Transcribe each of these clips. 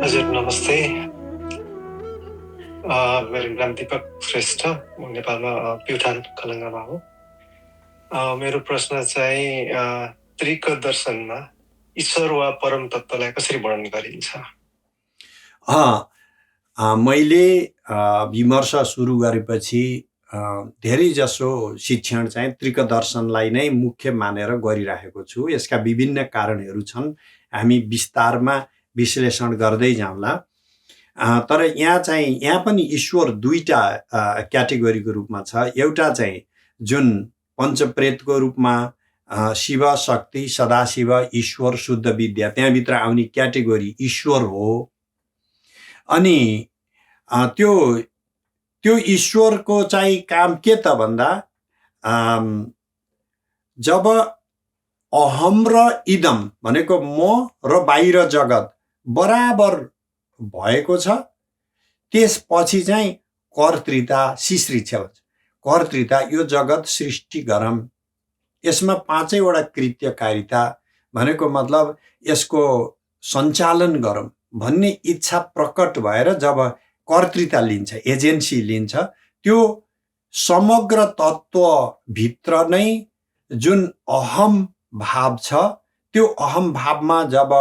हजुर नमस्ते। मेरो नाम दीपक श्रेष्ठ, म नेपालमा प्युठान खलङ्गामा हो। मेरो प्रश्न चाहिँ त्रिक दर्शनमा ईश्वर वा परम तत्त्वलाई कसरी वर्णन गरिन्छ? मैले विमर्श सुरु गरेपछि धेरै जसो शिक्षण चाहिँ त्रिक दर्शनलाई नै मुख्य मानेर गरिरहेको छु। यसका विभिन्न कारणहरू छन्, हामी विस्तारमा विश्लेषण गर्दै जाउँला। तर यहाँ पनि ईश्वर दुईटा क्याटेगोरीको रूपमा छ। एउटा चाहिँ जुन पञ्चप्रेतको रूपमा शिव, शक्ति, सदाशिव, ईश्वर, शुद्ध विद्या, त्यहाँभित्र आउने क्याटेगोरी ईश्वर हो। अनि त्यो ईश्वरको चाहिँ काम के त भन्दा जब अहम र इदम भनेको म र बाहिर जगत बराबर भएको छ, त्यसपछि चाहिँ कर्तृता शिश्रिच्छा भन्छ। कर्तृता, यो जगत सृष्टि गरम, यसमा पाँचैवटा कृत्यकारिता भनेको मतलब यसको सञ्चालन गरौँ भन्ने इच्छा प्रकट भएर जब कर्तृता लिन्छ, एजेन्सी लिन्छ, त्यो समग्र तत्त्वभित्र नै जुन अहम भाव छ, त्यो अहम भावमा जब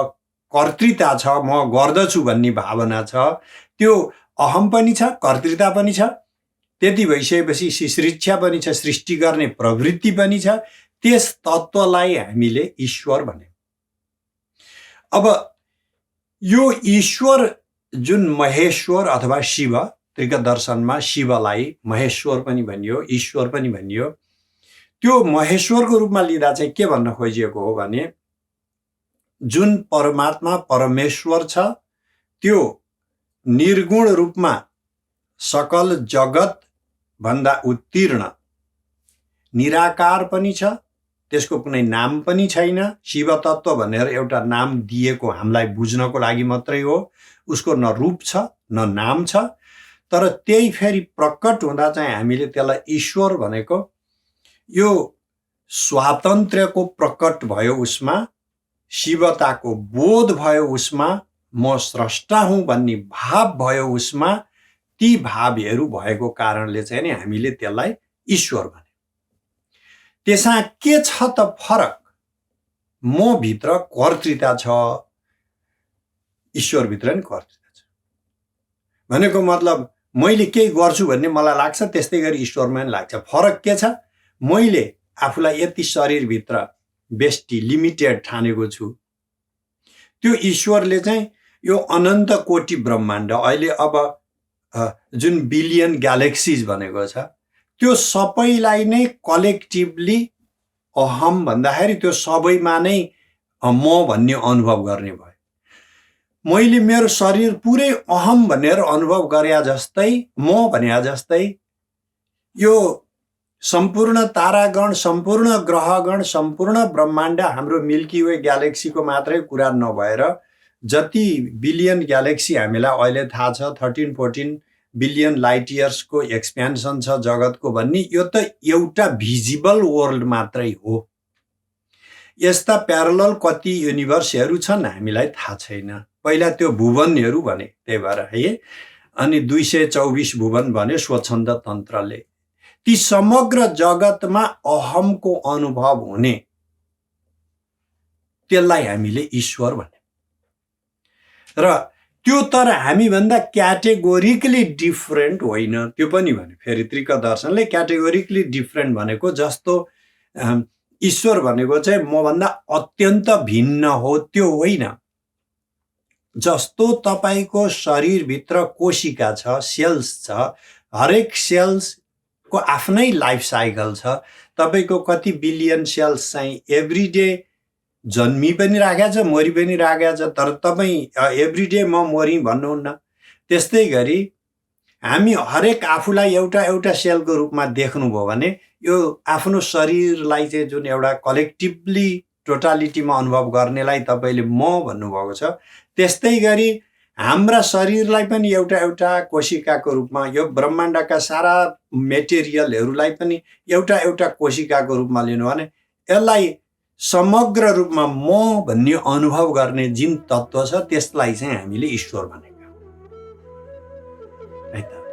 कर्तृता छ, म गर्दछु भन्ने भावना छ, त्यो अहम पनि छ, कर्तृता पनि छ। त्यति भइसकेपछि शिश्रिच्छा पनि छ, सृष्टि गर्ने प्रवृत्ति पनि छ। त्यस तत्त्वलाई हामीले ईश्वर भन्यौं। अब यो ईश्वर जुन महेश्वर अथवा शिव, त्रिक दर्शनमा शिवलाई महेश्वर पनि भनियो, ईश्वर पनि भनियो। त्यो महेश्वरको रूपमा लिँदा चाहिँ के भन्न खोजिएको हो भने, जुन परमात्मा परमेश्वर छ, त्यो निर्गुण रूपमा सकल जगत भन्दा उत्तीर्ण निराकार पनि छ, त्यसको कुनै नाम पनि छैन। शिव तत्त्व भनेर एउटा नाम दिएको हामीलाई बुझ्नको लागि मात्रै हो, उसको न रूप छ न नाम छ। तर त्यही फेरि प्रकट हुँदा चाहिँ हामीले त्यसलाई ईश्वर भनेको, यो स्वातन्त्र्यको प्रकट भयो उसमा, शिवताको बोध भयो उसमा, म स्रष्टा हुँ भन्ने भाव भयो उसमा। ती भावहरू भएको कारणले चाहिँ नि हामीले त्यसलाई ईश्वर भन्यौं। त्यसमा के छ त फरक? म भित्र कर्तृता छ, ईश्वर भित्र नि कर्तृता छ। भनेको मतलब मैले केही गर्छु भन्ने मलाई लाग्छ, त्यस्तै गरी ईश्वरमा पनि लाग्छ। फरक के छ? मैले आफूलाई यति शरीरभित्र बेष्टि लिमिटेड ठानेको छु, त्यो ईश्वरले चाहिँ यो अनन्त कोटि ब्रह्माण्ड, अहिले अब जुन बिलियन ग्यालेक्सिज भनेको छ, त्यो सबैलाई नै कलेक्टिभली अहम भन्दाखेरि त्यो सबैमा नै म भन्ने अनुभव गर्ने भयो। मैले मेरो शरीर पुरै अहम भनेर अनुभव गरे जस्तै, म भने जस्तै यो सम्पूर्ण तारागण, सम्पूर्ण ग्रहगण, सम्पूर्ण ब्रह्माण्ड, हाम्रो मिल्की वे ग्यालेक्सीको मात्रै कुरा नभएर जति बिलियन ग्यालेक्सी हामीलाई अहिले थाहा छ, 13-14 बिलियन लाइट इयर्सको एक्सपेन्सन छ जगतको भन्ने, यो त एउटा भिजिबल वर्ल्ड मात्रै हो। यस्ता प्यारलल कति युनिभर्सहरू छन् हामीलाई थाहा छैन। पहिला त्यो भुवनहरू भने, त्यही भएर है, अनि 224 भुवन भने स्वच्छन्द तन्त्रले। ती समग्र जगतमा अहमको अनुभव हुने, त्यसलाई हामीले ईश्वर भन्यौं। र त्यो तर हामीभन्दा क्याटेगोरिकली डिफरेन्ट होइन, त्यो पनि भन्यो। फेरि त्रिक दर्शनले क्याटेगोरिकली डिफरेन्ट भनेको, जस्तो ईश्वर भनेको चाहिँ मभन्दा अत्यन्त भिन्न हो, त्यो होइन। जस्तो तपाईको शरीरभित्र कोशिका छ, सेल्स छ, हरेक सेल्सको आफ्नै लाइफ साइकल छ। तपाईको कति बिलियन सेल्स चाहिँ एभ्रीडे जन्मी पनि राखेको छ, मरि पनि राखेको छ, तर तपाईँ एभ्रीडे म मरि भन्नुहुन्न। त्यस्तै गरी हामी हरेक आफूलाई एउटा एउटा सेलको रूपमा देख्नुभयो भने, यो आफ्नो शरीरलाई चाहिँ जुन एउटा कलेक्टिभली टोटालिटीमा अनुभव गर्नेलाई तपाईँले म भन्नुभएको छ, त्यस्तै गरी हाम्रा शरीरलाई पनि एउटा एउटा कोशिकाको रूपमा, यो ब्रह्माण्डका सारा मेटेरियलहरूलाई पनि एउटा एउटा कोशिकाको रूपमा लिनु भने, यसलाई समग्र रूपमा म भन्ने अनुभव गर्ने जुन तत्त्व छ त्यसलाई चाहिँ हामीले ईश्वर भनेका है त।